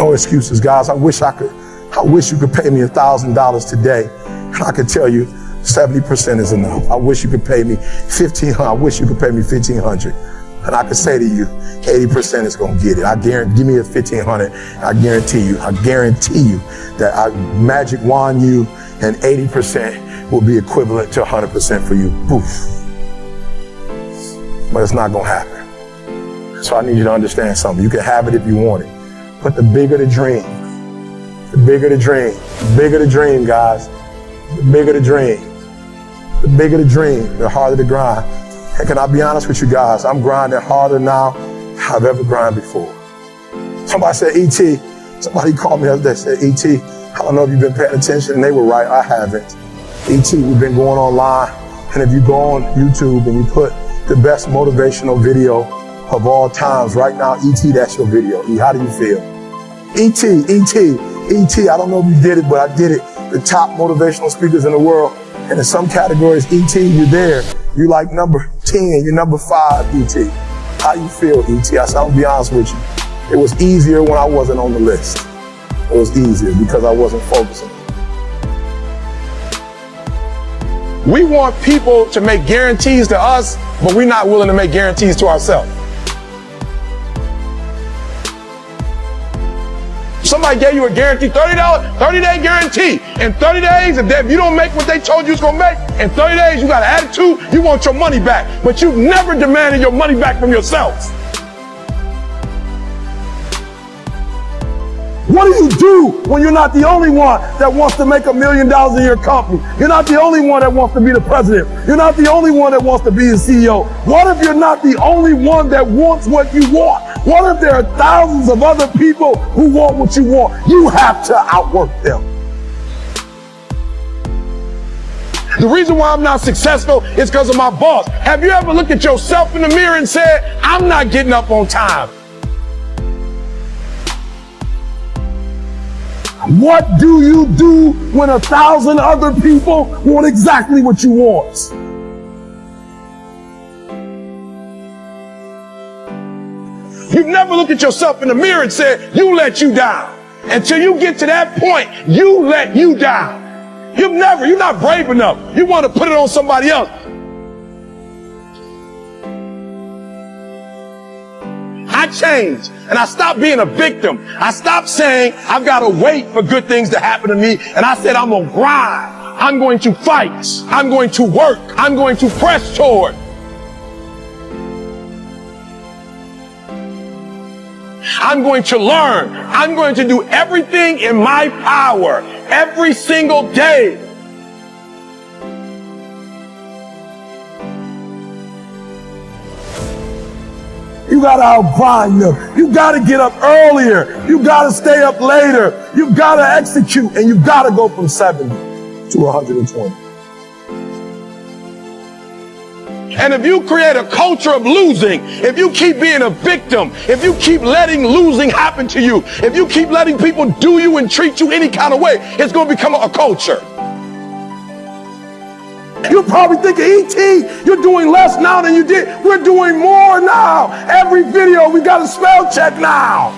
No excuses, guys. I wish you could pay me $1,000 today, and I could tell you 70% is enough. I wish you could pay me $1,500. I wish you could pay me $1,500. And I could say to you, 80% is gonna get it. I guarantee, give me a $1,500. I guarantee you that I magic wand you, and 80% will be equivalent to 100% for you. Poof. But it's not gonna happen. So I need you to understand something. You can have it if you want it, but the bigger the dream, the bigger the dream, the bigger the dream, guys, the bigger the dream, the bigger the dream, the harder the grind. And can I be honest with you guys? I'm grinding harder now than I've ever grinded before. Somebody said, E.T., somebody called me the other day, said, E.T., I don't know if you've been paying attention, and they were right, I haven't. E.T., we've been going online, and if you go on YouTube and you put the best motivational video of all times right now, E.T., that's your video. How do you feel? E.T., I don't know if you did it, but I did it. The top motivational speakers in the world, and in some categories, E.T., you're there. You like number 10, you're number 5, E.T. How you feel, E.T.? I said, I'll be honest with you. It was easier when I wasn't on the list. It was easier because I wasn't focusing. We want people to make guarantees to us, but we're not willing to make guarantees to ourselves. Somebody gave you a guarantee, $30, 30-day guarantee. In 30 days, if you don't make what they told you it's gonna make, in 30 days you got an attitude, you want your money back. But you've never demanded your money back from yourself. What do you do when you're not the only one that wants to make $1 million in your company? You're not the only one that wants to be the president. You're not the only one that wants to be the CEO. What if you're not the only one that wants what you want? What if there are thousands of other people who want what you want? You have to outwork them. The reason why I'm not successful is because of my boss. Have you ever looked at yourself in the mirror and said, I'm not getting up on time? What do you do when 1,000 other people want exactly what you want? You've never looked at yourself in the mirror and said, you let you down. Until you get to that point, you let you down. You're not brave enough. You want to put it on somebody else. I changed and I stopped being a victim. I stopped saying I've got to wait for good things to happen to me. And I said, I'm going to grind. I'm going to fight. I'm going to work. I'm going to press toward. I'm going to learn. I'm going to do everything in my power every single day. You gotta outgrind them. You gotta get up earlier. You gotta stay up later. You gotta execute, and you gotta go from 70 to 120. And if you create a culture of losing, if you keep being a victim, if you keep letting losing happen to you, if you keep letting people do you and treat you any kind of way, it's going to become a culture. You're probably thinking, E.T., you're doing less now than you did. We're doing more now. Every video, we got a spell check now.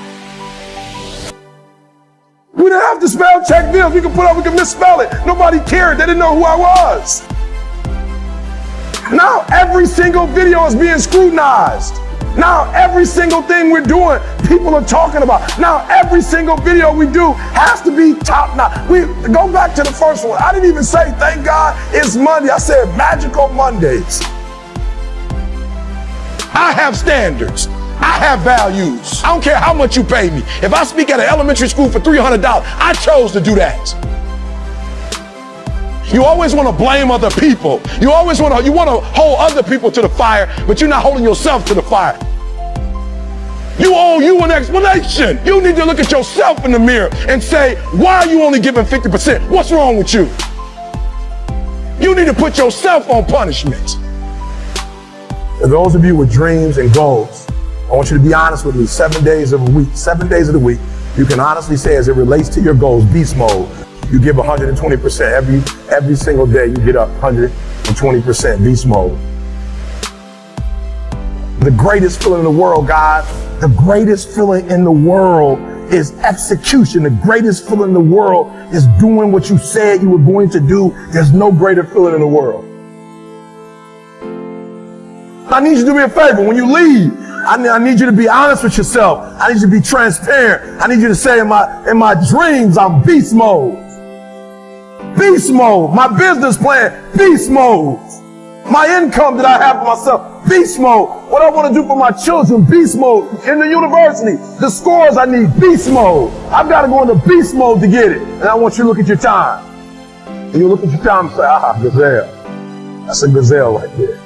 We didn't have to spell check videos. We could misspell it. Nobody cared. They didn't know who I was. Now every single video is being scrutinized. Now every single thing we're doing, people are talking about. Now every single video we do has to be top notch. We go back to the first one. I didn't even say, thank God it's Monday. I said magical Mondays. I have standards. I have values. I don't care how much you pay me. If I speak at an elementary school for $300, I chose to do that. You always want to blame other people. You want to hold other people to the fire, but you're not holding yourself to the fire. You owe you an explanation. You need to look at yourself in the mirror and say, why are you only giving 50%? What's wrong with you? You need to put yourself on punishment. For those of you with dreams and goals, I want you to be honest with me. 7 days of the week, you can honestly say, as it relates to your goals, beast mode. You give 120%. Every single day you get up 120% beast mode. The greatest feeling in the world, guys, the greatest feeling in the world is execution. The greatest feeling in the world is doing what you said you were going to do. There's no greater feeling in the world. I need you to do me a favor. When you leave, I need you to be honest with yourself. I need you to be transparent. I need you to say, in my dreams, I'm beast mode. Beast mode. My business plan, beast mode. My income that I have for myself, beast mode. What I want to do for my children, beast mode. In the university, the scores I need, beast mode. I've got to go into beast mode to get it. And I want you to look at your time. And you look at your time and say, gazelle. That's a gazelle right there.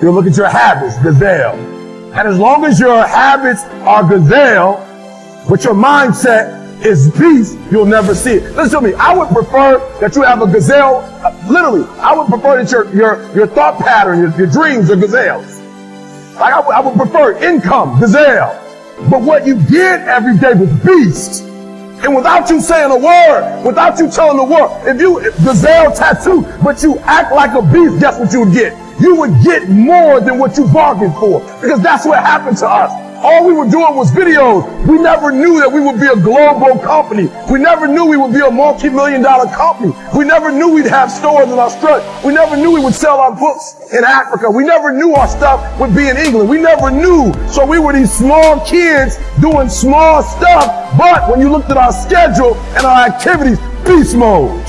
You look at your habits, gazelle. And as long as your habits are gazelle, but your mindset is beast, you'll never see it. Listen to me. I would prefer that you have a gazelle. Literally, I would prefer that your thought pattern, your dreams are gazelles. Like I would prefer income, gazelle. But what you get every day was beast. And without you saying a word, without you telling the world, if gazelle tattoo, but you act like a beast, guess what you would get? You would get more than what you bargained for. Because that's what happened to us. All we were doing was videos. We never knew that we would be a global company. We never knew we would be a multi-million-dollar company. We never knew we'd have stores in Australia. We never knew we would sell our books in Africa. We never knew our stuff would be in England. We never knew. So we were these small kids doing small stuff. But when you looked at our schedule and our activities, beast mode.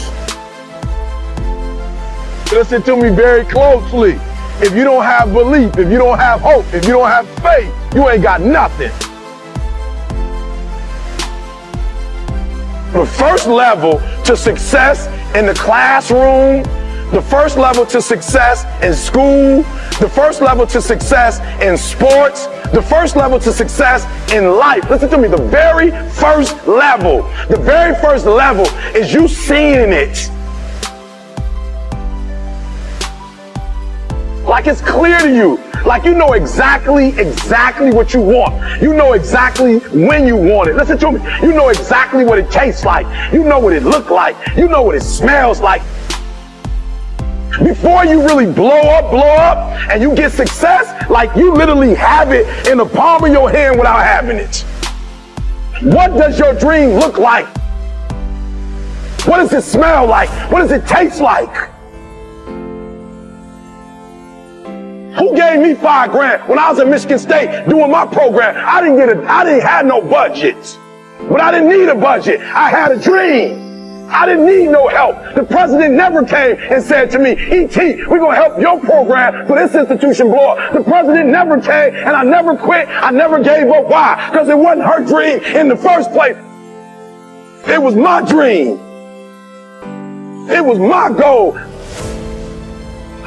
Listen to me very closely. If you don't have belief, if you don't have hope, if you don't have faith, you ain't got nothing. The first level to success in the classroom, the first level to success in school, the first level to success in sports, the first level to success in life. Listen to me, the very first level is you seeing it. Like it's clear to you. Like you know exactly what you want. You know exactly when you want it. Listen to me. You know exactly what it tastes like. You know what it looks like. You know what it smells like. Before you really blow up, and you get success, like you literally have it in the palm of your hand without having it. What does your dream look like? What does it smell like? What does it taste like? Who gave me $5,000 when I was at Michigan State doing my program? I didn't have no budget, but I didn't need a budget. I had a dream. I didn't need no help. The president never came and said to me, E.T., we're going to help your program for this institution blow up. The president never came, and I never quit. I never gave up. Why? Because it wasn't her dream in the first place. It was my dream. It was my goal.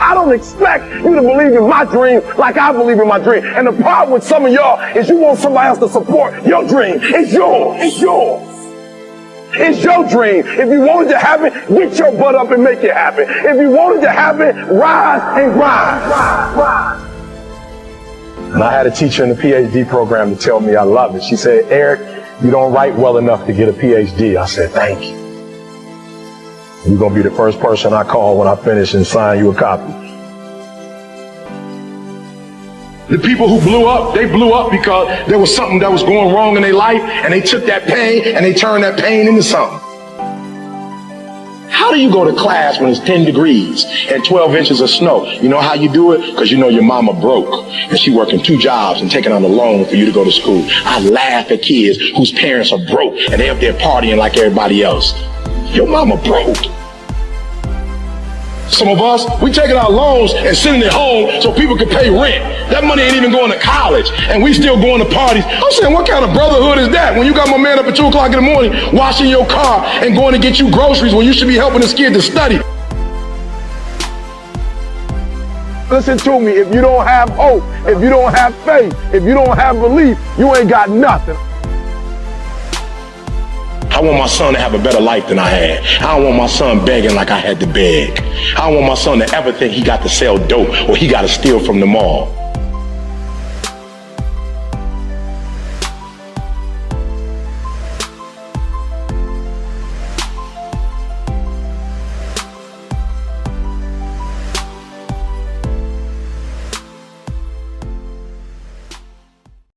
I don't expect you to believe in my dream like I believe in my dream. And the problem with some of y'all is you want somebody else to support your dream. It's yours. It's yours. It's your dream. If you wanted to happen, get your butt up and make it happen. If you wanted to happen, rise and grind. Rise. And I had a teacher in the PhD program to tell me I love it. She said, Eric, you don't write well enough to get a PhD. I said, thank you. You're going to be the first person I call when I finish and sign you a copy. The people who blew up, they blew up because there was something that was going wrong in their life, and they took that pain and they turned that pain into something. How do you go to class when it's 10 degrees and 12 inches of snow? You know how you do it? Because you know your mama broke and she working 2 jobs and taking out a loan for you to go to school. I laugh at kids whose parents are broke and they're up there partying like everybody else. Your mama broke. Some of us, we taking out loans and sending it home so people can pay rent. That money ain't even going to college, and we still going to parties. I'm saying, what kind of brotherhood is that? When you got my man up at 2 o'clock in the morning, washing your car and going to get you groceries when you should be helping this kid to study. Listen to me, if you don't have hope, if you don't have faith, if you don't have belief, you ain't got nothing. I want my son to have a better life than I had. I don't want my son begging like I had to beg. I don't want my son to ever think he got to sell dope or he got to steal from the mall.